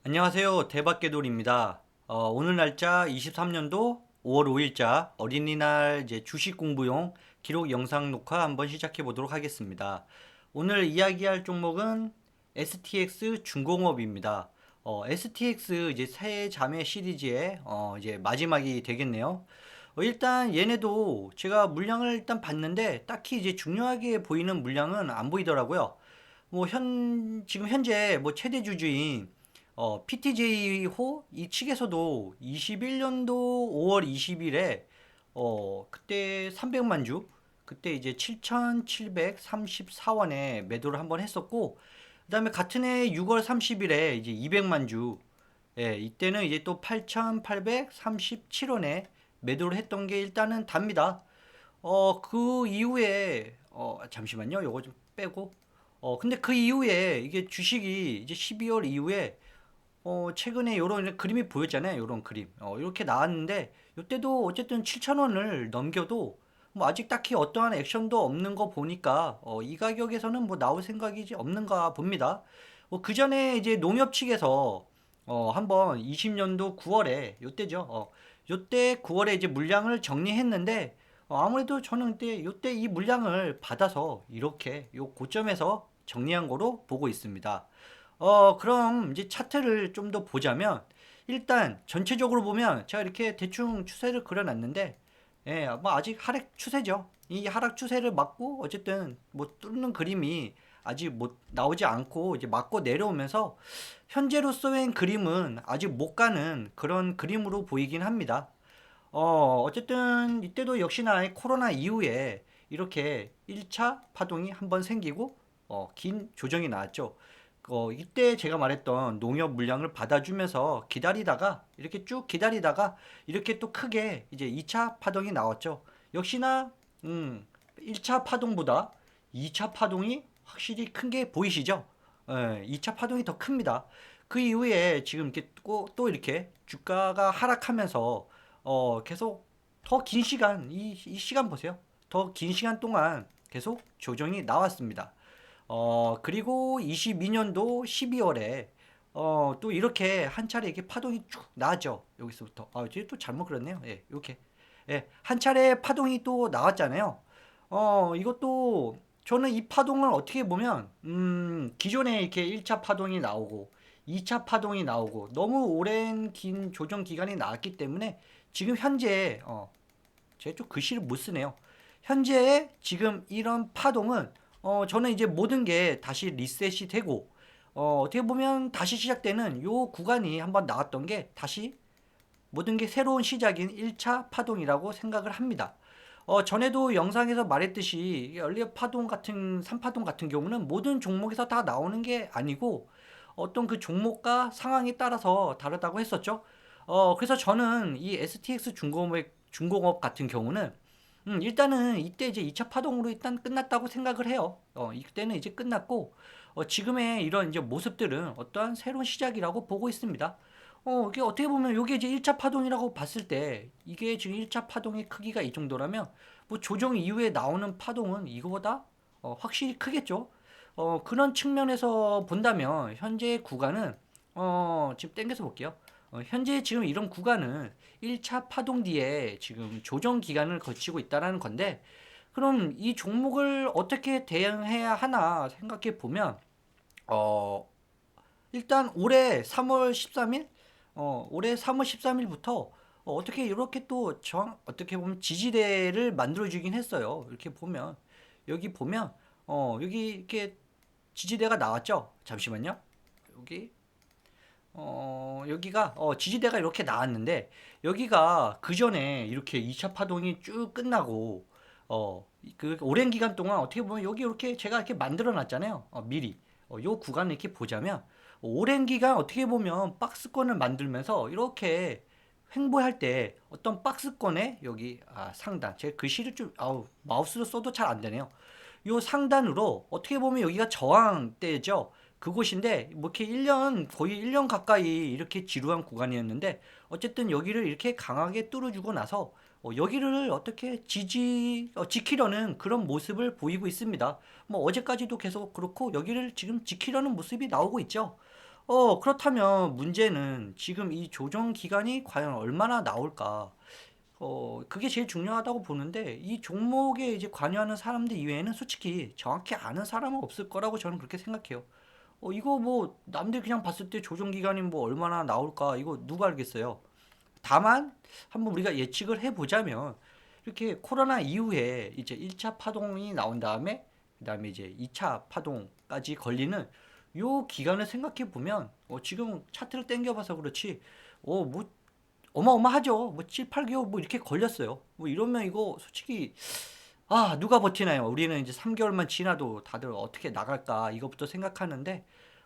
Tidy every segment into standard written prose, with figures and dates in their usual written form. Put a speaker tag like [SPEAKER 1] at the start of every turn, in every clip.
[SPEAKER 1] 안녕하세요. 대박개돌입니다. 오늘 날짜 23년도 5월 5일자 어린이날 이제 주식 공부용 기록 영상 녹화 한번 시작해 보도록 하겠습니다. 오늘 이야기할 종목은 STX 중공업입니다. STX 이제 새 자매 시리즈의 이제 마지막이 되겠네요. 일단 얘네도 제가 물량을 일단 봤는데 딱히 이제 중요하게 보이는 물량은 안 보이더라고요. 지금 현재 최대 주주인 PTJ호 이 측에서도 21년도 5월 20일에 그때 300만 주, 그때 이제 7,734원에 매도를 한번 했었고, 그다음에 같은 해 6월 30일에 이제 200만 주, 예, 이때는 이제 또 8,837원에 매도를 했던 게 일단은 답니다. 그 이후에 잠시만요. 요거 좀 빼고. 근데 그 이후에 이게 주식이 이제 12월 이후에 최근에 요런 그림이 보였잖아요. 요런 그림. 이렇게 나왔는데, 요때도 어쨌든 7,000원을 넘겨도 뭐 아직 딱히 어떠한 액션도 없는 거 보니까, 이 가격에서는 뭐 나올 생각이 이제 없는가 봅니다. 그 전에 이제 농협 측에서, 한번 20년도 9월에, 요때죠. 요때 9월에 이제 물량을 정리했는데, 아무래도 저는 요때 이 물량을 받아서 이렇게 요 고점에서 정리한 거로 보고 있습니다. 그럼 이제 차트를 좀 더 보자면, 일단 전체적으로 보면 제가 이렇게 대충 추세를 그려놨는데, 예, 뭐 아직 하락 추세죠. 이 하락 추세를 막고 어쨌든 뭐 뚫는 그림이 아직 못 나오지 않고 이제 맞고 내려오면서 현재로서의 그림은 아직 못 가는 그런 그림으로 보이긴 합니다. 어쨌든 이때도 역시나 코로나 이후에 이렇게 1차 파동이 한번 생기고 긴 조정이 나왔죠. 이때 제가 말했던 농협 물량을 받아주면서 기다리다가 이렇게 쭉 기다리다가 이렇게 또 크게 이제 2차 파동이 나왔죠. 역시나 1차 파동보다 2차 파동이 확실히 큰 게 보이시죠? 예, 2차 파동이 더 큽니다. 그 이후에 지금 이렇게 또 이렇게 주가가 하락하면서 계속 더 긴 시간, 이 시간 보세요. 더 긴 시간 동안 계속 조정이 나왔습니다. 그리고 22년도 12월에 또 이렇게 한 차례 이렇게 파동이 쭉 나죠. 여기서부터. 이제 또 잘못 그렸네요. 예, 이렇게. 예, 한 차례 파동이 또 나왔잖아요. 이것도 저는 이 파동을 어떻게 보면 기존에 이렇게 1차 파동이 나오고 2차 파동이 나오고 너무 오랜 긴 조정 기간이 나왔기 때문에 지금 현재 제가 좀 글씨를 못 쓰네요. 현재 지금 이런 파동은 저는 이제 모든 게 다시 리셋이 되고 어떻게 보면 다시 시작되는 요 구간이 한번 나왔던 게 다시 모든 게 새로운 시작인 1차 파동이라고 생각을 합니다. 전에도 영상에서 말했듯이 연리어 파동 같은 3파동 같은 경우는 모든 종목에서 다 나오는 게 아니고 어떤 그 종목과 상황에 따라서 다르다고 했었죠. 그래서 저는 이 STX 중공업 같은 경우는 일단은 이때 이제 2차 파동으로 일단 끝났다고 생각을 해요. 이때는 이제 끝났고 지금의 이런 이제 모습들은 어떠한 새로운 시작이라고 보고 있습니다. 이게 어떻게 보면 이게 이제 1차 파동이라고 봤을 때 이게 지금 1차 파동의 크기가 이 정도라면 뭐 조정 이후에 나오는 파동은 이거보다 확실히 크겠죠. 그런 측면에서 본다면 현재 구간은 지금 땡겨서 볼게요. 현재 지금 이런 구간은 1차 파동 뒤에 지금 조정 기간을 거치고 있다라는 건데 그럼 이 종목을 어떻게 대응해야 하나 생각해 보면 어, 일단 올해 3월 13일 올해 3월 13일부터 어떻게 이렇게 또 어떻게 보면 지지대를 만들어 주긴 했어요. 이렇게 보면 여기 보면 여기 이렇게 지지대가 나왔죠. 잠시만요. 여기 여기가 지지대가 이렇게 나왔는데 여기가 그 전에 이렇게 2차 파동이 쭉 끝나고 그 오랜 기간 동안 어떻게 보면 여기 이렇게 제가 이렇게 만들어 놨잖아요. 미리. 요 구간을 이렇게 보자면 오랜 기간 어떻게 보면 박스권을 만들면서 이렇게 횡보할 때 어떤 박스권에 여기 상단 제 글씨를 좀 마우스로 써도 잘 안 되네요. 요 상단으로 어떻게 보면 여기가 저항대죠. 그곳인데 뭐 이렇게 1년 거의 1년 가까이 이렇게 지루한 구간이었는데 어쨌든 여기를 이렇게 강하게 뚫어주고 나서 여기를 어떻게 지키려는 그런 모습을 보이고 있습니다. 뭐 어제까지도 계속 그렇고 여기를 지금 지키려는 모습이 나오고 있죠. 그렇다면 문제는 지금 이 조정 기간이 과연 얼마나 나올까? 그게 제일 중요하다고 보는데 이 종목에 이제 관여하는 사람들 이외에는 솔직히 정확히 아는 사람은 없을 거라고 저는 그렇게 생각해요. 이거 뭐 남들 그냥 봤을 때 조정 기간이 뭐 얼마나 나올까 이거 누가 알겠어요. 다만 한번 우리가 예측을 해보자면 이렇게 코로나 이후에 이제 1차 파동이 나온 다음에 그다음에 이제 2차 파동까지 걸리는 요 기간을 생각해 보면 지금 차트를 땡겨봐서 그렇지 뭐 어마어마하죠. 뭐 7, 8개월 뭐 이렇게 걸렸어요. 뭐 이러면 이거 솔직히 누가 버티나요? 우리는 이제 3개월만 지나도 다들 어떻게 나갈까 이것부터 생각하는데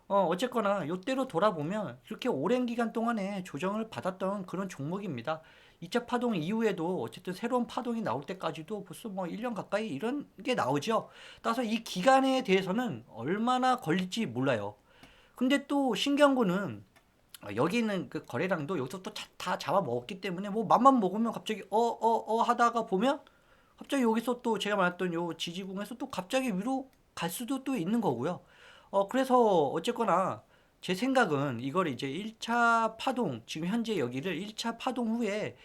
[SPEAKER 1] 어쨌거나 요때로 돌아보면 그렇게 오랜 기간 동안에 조정을 받았던 그런 종목입니다. 2차 파동 이후에도 어쨌든 새로운 파동이 나올 때까지도 벌써 뭐 1년 가까이 이런 게 나오죠. 따라서 이 기간에 대해서는 얼마나 걸릴지 몰라요. 근데 또 신기한 거는 여기 있는 그 거래량도 여기서 또 다 잡아먹었기 때문에 뭐 맘만 먹으면 갑자기 하다가 보면 갑자기 여기서 또 제가 말했던 요 지지공에서 또 갑자기 위로 갈 수도 또 있는 거고요. 그래서 어쨌거나 제 생각은 이걸 이제 1차 파동, 지금 현재 여기를 1차 파동 후에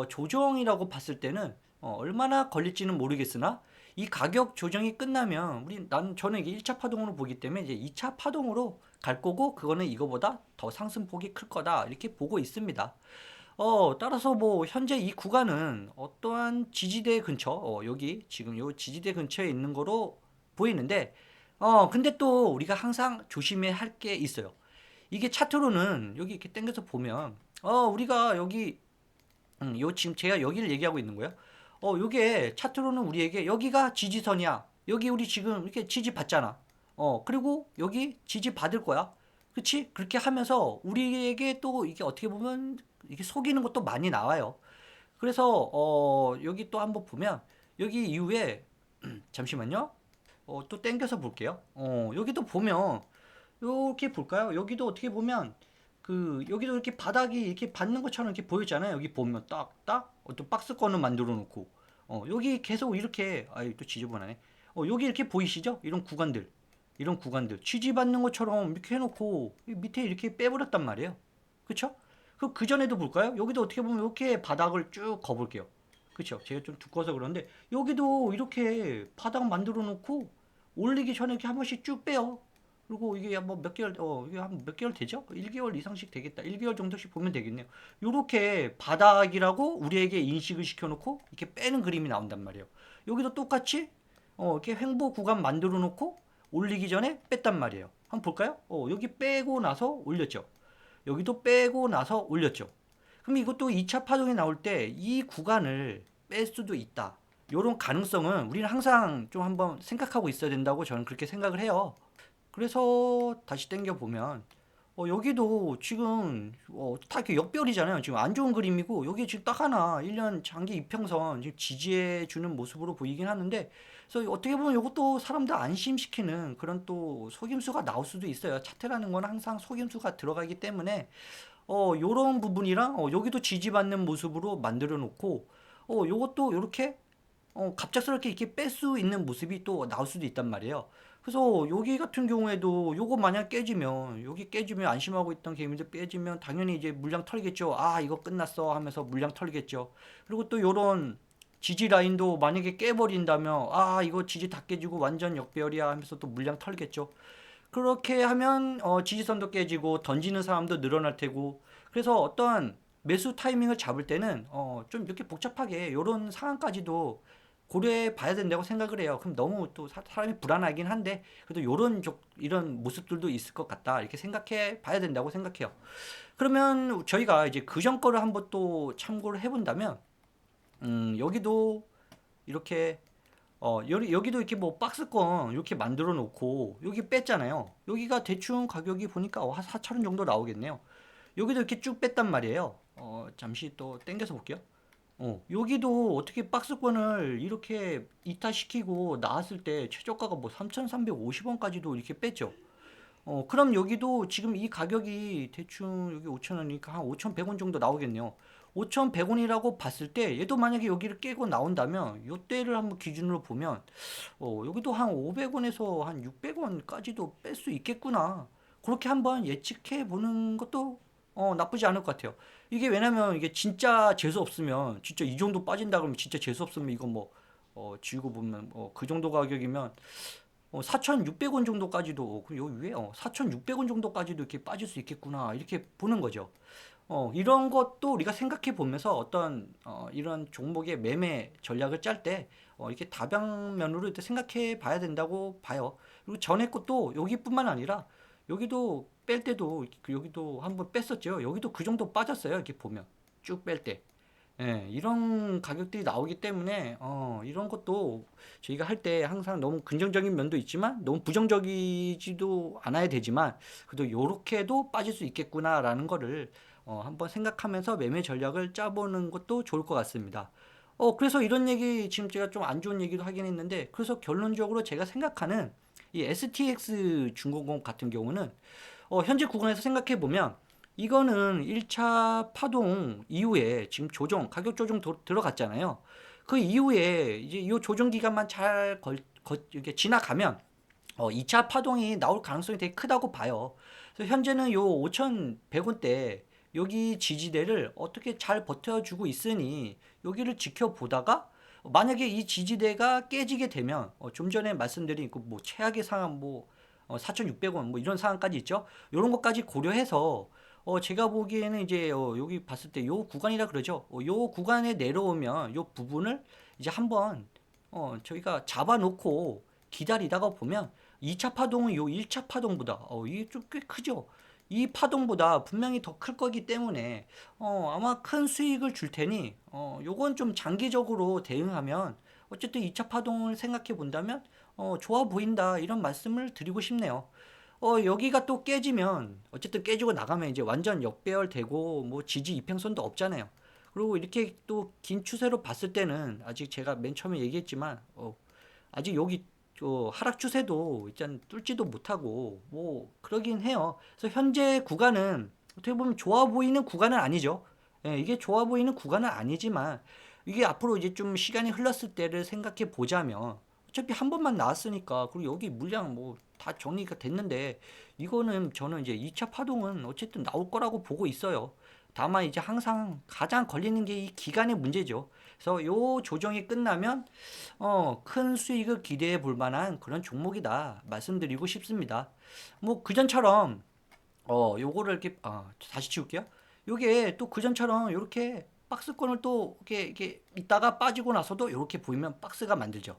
[SPEAKER 1] 조정이라고 봤을 때는 얼마나 걸릴지는 모르겠으나 이 가격 조정이 끝나면 저는 이게 1차 파동으로 보기 때문에 이제 2차 파동으로 갈 거고 그거는 이거보다 더 상승폭이 클 거다 이렇게 보고 있습니다. 따라서 뭐 현재 이 구간은 어떠한 지지대 근처, 여기 지금 요 지지대 근처에 있는 거로 보이는데, 근데 또 우리가 항상 조심해야 할 게 있어요. 이게 차트로는 여기 이렇게 당겨서 보면, 우리가 여기, 요 지금 제가 여기를 얘기하고 있는 거예요. 요게 차트로는 우리에게 여기가 지지선이야. 여기 우리 지금 이렇게 지지 받잖아. 그리고 여기 지지 받을 거야. 그치? 그렇게 하면서 우리에게 또 이게 어떻게 보면 이게 속이는 것도 많이 나와요. 그래서 여기 또 한번 보면 여기 이후에 잠시만요. 또 땡겨서 볼게요. 여기도 보면 이렇게 볼까요? 여기도 어떻게 보면 여기도 이렇게 바닥이 이렇게 받는 것처럼 이렇게 보이잖아요. 여기 보면 딱딱 또 박스권을 만들어 놓고 여기 계속 이렇게 또 지저분하네. 여기 이렇게 보이시죠? 이런 구간들 지지받는 것처럼 이렇게 해놓고 밑에 이렇게 빼버렸단 말이에요. 그쵸? 그 전에도 볼까요? 여기도 어떻게 보면 이렇게 바닥을 쭉 거볼게요. 그쵸? 제가 좀 두꺼워서 그런데 여기도 이렇게 바닥 만들어 놓고 올리기 전에 이렇게 한 번씩 쭉 빼요. 그리고 이게 뭐 몇 개월, 이게 한 몇 개월 되죠? 1개월 이상씩 되겠다. 1개월 정도씩 보면 되겠네요. 요렇게 바닥이라고 우리에게 인식을 시켜놓고 이렇게 빼는 그림이 나온단 말이에요. 여기도 똑같이, 이렇게 횡보 구간 만들어 놓고 올리기 전에 뺐단 말이에요. 한번 볼까요? 여기 빼고 나서 올렸죠. 여기도 빼고 나서 올렸죠. 그럼 이것도 2차 파동이 나올 때 이 구간을 뺄 수도 있다. 이런 가능성은 우리는 항상 좀 한번 생각하고 있어야 된다고 저는 그렇게 생각을 해요. 그래서 다시 땡겨 보면 여기도 지금 다 이렇게 역별이잖아요. 지금 안 좋은 그림이고 여기 지금 딱 하나 1년 장기 이평선 지금 지지해 주는 모습으로 보이긴 하는데 그래서 어떻게 보면 이것도 사람들 안심시키는 그런 또 속임수가 나올 수도 있어요. 차트라는 건 항상 속임수가 들어가기 때문에 요런 부분이랑 여기도 지지받는 모습으로 만들어 놓고 요것도 요렇게 갑작스럽게 이렇게 뺄 수 있는 모습이 또 나올 수도 있단 말이에요. 그래서 여기 같은 경우에도 요거 만약 깨지면 여기 깨지면 안심하고 있던 개미들 깨지면 당연히 이제 물량 털겠죠. 이거 끝났어 하면서 물량 털겠죠. 그리고 또 요런 지지 라인도 만약에 깨버린다면 이거 지지 다 깨지고 완전 역배열이야 하면서 또 물량 털겠죠. 그렇게 하면 지지선도 깨지고 던지는 사람도 늘어날 테고 그래서 어떤 매수 타이밍을 잡을 때는 좀 이렇게 복잡하게 이런 상황까지도 고려해 봐야 된다고 생각을 해요. 그럼 너무 또 사람이 불안하긴 한데 그래도 이런 모습들도 있을 것 같다 이렇게 생각해 봐야 된다고 생각해요. 그러면 저희가 이제 그전 거를 한번 또 참고를 해본다면 여기도 이렇게 여기도 이렇게 뭐 박스권 이렇게 만들어 놓고 여기 뺐잖아요. 여기가 대충 가격이 보니까 한 4,000원 정도 나오겠네요. 여기도 이렇게 쭉 뺐단 말이에요. 잠시 또 땡겨서 볼게요. 여기도 어떻게 박스권을 이렇게 이탈시키고 나왔을 때 최저가가 뭐 3,350원까지도 이렇게 뺐죠. 그럼 여기도 지금 이 가격이 대충 여기 5,000원이니까 한 5,100원 정도 나오겠네요. 5,100원이라고 봤을 때 얘도 만약에 여기를 깨고 나온다면 요때를 한번 기준으로 보면 여기도 한 500원에서 한 600원까지도 뺄 수 있겠구나. 그렇게 한번 예측해 보는 것도 나쁘지 않을 것 같아요. 이게 왜냐면 이게 진짜 재수 없으면 진짜 이 정도 빠진다 그러면 진짜 재수 없으면 이거 뭐 지우고 보면 그 정도 가격이면 4,600원 정도까지도 그 요 위에 4,600원 정도까지도 이렇게 빠질 수 있겠구나 이렇게 보는 거죠. 이런 것도 우리가 생각해 보면서 어떤 이런 종목의 매매 전략을 짤 때 이렇게 다방면으로 이렇게 생각해 봐야 된다고 봐요. 그리고 전에 것도 여기뿐만 아니라 여기도 뺄 때도 여기도 한번 뺐었죠. 여기도 그 정도 빠졌어요. 이렇게 보면 쭉 뺄 때. 예, 이런 가격들이 나오기 때문에 이런 것도 저희가 할 때 항상 너무 긍정적인 면도 있지만 너무 부정적이지도 않아야 되지만 그래도 요렇게도 빠질 수 있겠구나라는 거를 한번 생각하면서 매매 전략을 짜보는 것도 좋을 것 같습니다. 그래서 이런 얘기 지금 제가 좀 안 좋은 얘기도 하긴 했는데 그래서 결론적으로 제가 생각하는 이 STX 중공업 같은 경우는 현재 구간에서 생각해 보면 이거는 1차 파동 이후에 지금 가격 조정 들어갔잖아요. 그 이후에 이제 이 조정 기간만 이렇게 지나가면 2차 파동이 나올 가능성이 되게 크다고 봐요. 그래서 현재는 요 5,100원대 여기 지지대를 어떻게 잘 버텨주고 있으니 여기를 지켜보다가 만약에 이 지지대가 깨지게 되면 좀 전에 말씀드린 그 뭐 최악의 상황 뭐 4,600원 뭐 이런 상황까지 있죠. 이런 것까지 고려해서 제가 보기에는 이제 여기 봤을 때 요 구간이라 그러죠. 요 구간에 내려오면 요 부분을 이제 한번 저희가 잡아놓고 기다리다가 보면 2차 파동은 요 1차 파동보다 이게 좀 꽤 크죠. 이 파동보다 분명히 더 클 거기 때문에 아마 큰 수익을 줄 테니 요건 좀 장기적으로 대응하면 어쨌든 2차 파동을 생각해 본다면 좋아 보인다 이런 말씀을 드리고 싶네요. 여기가 또 깨지면 어쨌든 깨지고 나가면 이제 완전 역배열되고 뭐 지지 이평선도 없잖아요. 그리고 이렇게 또 긴 추세로 봤을 때는 아직 제가 맨 처음에 얘기했지만 아직 여기 하락 추세도 일단 뚫지도 못하고 뭐 그러긴 해요. 그래서 현재 구간은 어떻게 보면 좋아 보이는 구간은 아니죠. 예, 이게 좋아 보이는 구간은 아니지만 이게 앞으로 이제 좀 시간이 흘렀을 때를 생각해 보자면 어차피 한 번만 나왔으니까 그리고 여기 물량 뭐 다 정리가 됐는데 이거는 저는 이제 2차 파동은 어쨌든 나올 거라고 보고 있어요. 다만 이제 항상 가장 걸리는 게 이 기간의 문제죠. 그래서 요 조정이 끝나면 큰 수익을 기대해 볼 만한 그런 종목이다 말씀드리고 싶습니다. 뭐 그전처럼 요거를 이렇게 다시 치울게요. 요게 또 그전처럼 이렇게 박스권을 또 이렇게 있다가 빠지고 나서도 이렇게 보이면 박스가 만들죠.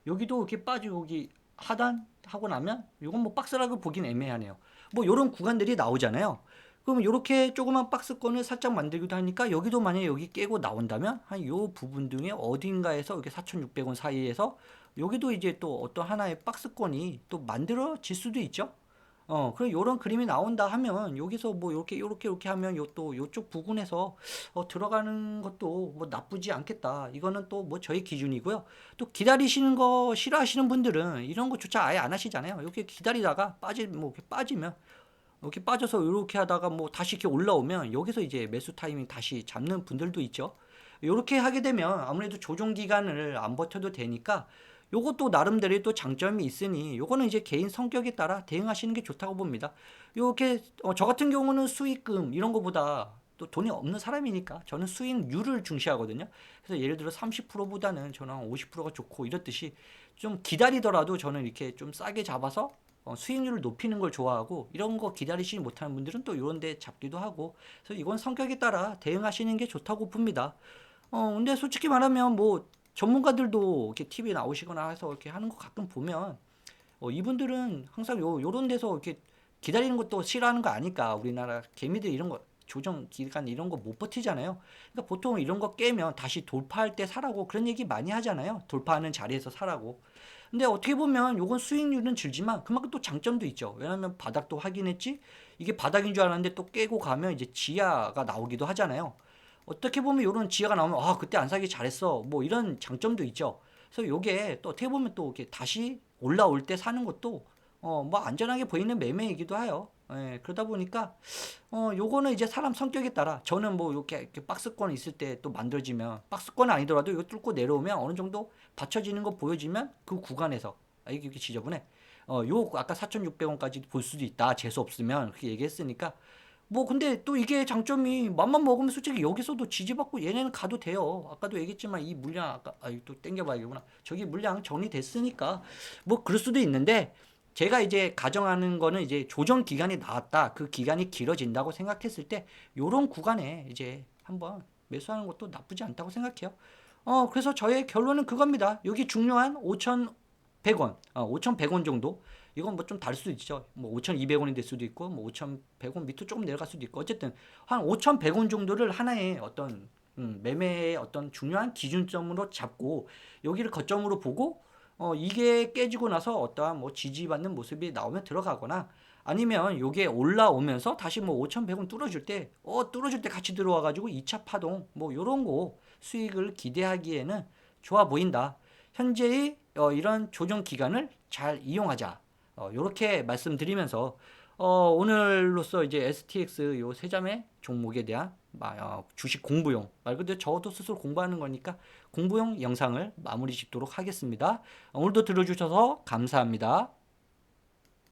[SPEAKER 1] 여기도 이렇게 빠지고 여기 하단 하고 나면 요건 뭐 박스라고 보긴 애매하네요. 뭐 요런 구간들이 나오잖아요. 그럼 요렇게 조그만 박스권을 살짝 만들기도 하니까 여기도 만약에 여기 깨고 나온다면 한 요 부분 중에 어딘가에서 이렇게 4,600원 사이에서 여기도 이제 또 어떤 하나의 박스권이 또 만들어질 수도 있죠. 그래 요런 그림이 나온다 하면 여기서 뭐 요렇게 하면 요 또 요쪽 부분에서 들어가는 것도 뭐 나쁘지 않겠다. 이거는 또 뭐 저희 기준이고요. 또 기다리시는 거 싫어하시는 분들은 이런 거조차 아예 안 하시잖아요. 이렇게 기다리다가 뭐 이렇게 빠지면 이렇게 빠져서 이렇게 하다가 뭐 다시 이렇게 올라오면 여기서 이제 매수 타이밍 다시 잡는 분들도 있죠. 이렇게 하게 되면 아무래도 조정 기간을 안 버텨도 되니까 요것도 나름대로의 또 장점이 있으니 요거는 이제 개인 성격에 따라 대응하시는 게 좋다고 봅니다. 요렇게 저 같은 경우는 수익금 이런 거보다 또 돈이 없는 사람이니까 저는 수익률을 중시하거든요. 그래서 예를 들어 30%보다는 저는 한 50%가 좋고 이렇듯이 좀 기다리더라도 저는 이렇게 좀 싸게 잡아서 수익률을 높이는 걸 좋아하고 이런 거 기다리시지 못하는 분들은 또 이런 데 잡기도 하고 그래서 이건 성격에 따라 대응하시는 게 좋다고 봅니다. 근데 솔직히 말하면 뭐 전문가들도 이렇게 TV 나오시거나 해서 이렇게 하는 거 가끔 보면 이분들은 항상 요런 데서 이렇게 기다리는 것도 싫어하는 거 아니까 우리나라 개미들 이런 거 조정 기간 이런 거 못 버티잖아요. 그러니까 보통 이런 거 깨면 다시 돌파할 때 사라고 그런 얘기 많이 하잖아요. 돌파하는 자리에서 사라고. 근데 어떻게 보면 요건 수익률은 줄지만 그만큼 또 장점도 있죠. 왜냐면 바닥도 확인했지. 이게 바닥인 줄 알았는데 또 깨고 가면 이제 지하가 나오기도 하잖아요. 어떻게 보면 이런 지하가 나오면 그때 안 사기 잘했어 뭐 이런 장점도 있죠. 그래서 요게 또 어떻게 보면 또 이렇게 다시 올라올 때 사는 것도 뭐 안전하게 보이는 매매이기도 해요. 예, 그러다 보니까 요거는 이제 사람 성격에 따라 저는 뭐 이렇게 박스권 있을 때 또 만들어지면 박스권 아니더라도 이거 뚫고 내려오면 어느 정도 받쳐지는 거 보여지면 그 구간에서 이게 지저분해. 요 아까 4,600원까지 볼 수도 있다. 재수 없으면 그렇게 얘기했으니까 뭐 근데 또 이게 장점이 맘만 먹으면 솔직히 여기서도 지지받고 얘네는 가도 돼요. 아까도 얘기했지만 이 물량 아까 또 땡겨봐야겠구나. 저기 물량 정리됐으니까 뭐 그럴 수도 있는데 제가 이제 가정하는 거는 이제 조정 기간이 나왔다. 그 기간이 길어진다고 생각했을 때 요런 구간에 이제 한번 매수하는 것도 나쁘지 않다고 생각해요. 그래서 저의 결론은 그겁니다. 여기 중요한 5,100원, 5,100원 정도. 이건 뭐 좀 다를 수도 있죠. 뭐 5,200원이 될 수도 있고, 뭐 5,100원 밑으로 조금 내려갈 수도 있고, 어쨌든 한 5,100원 정도를 하나의 어떤 매매의 어떤 중요한 기준점으로 잡고 여기를 거점으로 보고 이게 깨지고 나서 어떠한 뭐 지지받는 모습이 나오면 들어가거나 아니면 요게 올라오면서 다시 뭐 5,100원 뚫어줄 때 같이 들어와 가지고 2차 파동 뭐 요런 거 수익을 기대하기에는 좋아 보인다. 현재의 이런 조정 기간을 잘 이용하자. 요렇게 말씀드리면서 오늘로써 이제 STX 요 세 자매 종목에 대한 주식 공부용 말 그대로 저도 스스로 공부하는 거니까 공부용 영상을 마무리 짓도록 하겠습니다. 오늘도 들어주셔서 감사합니다.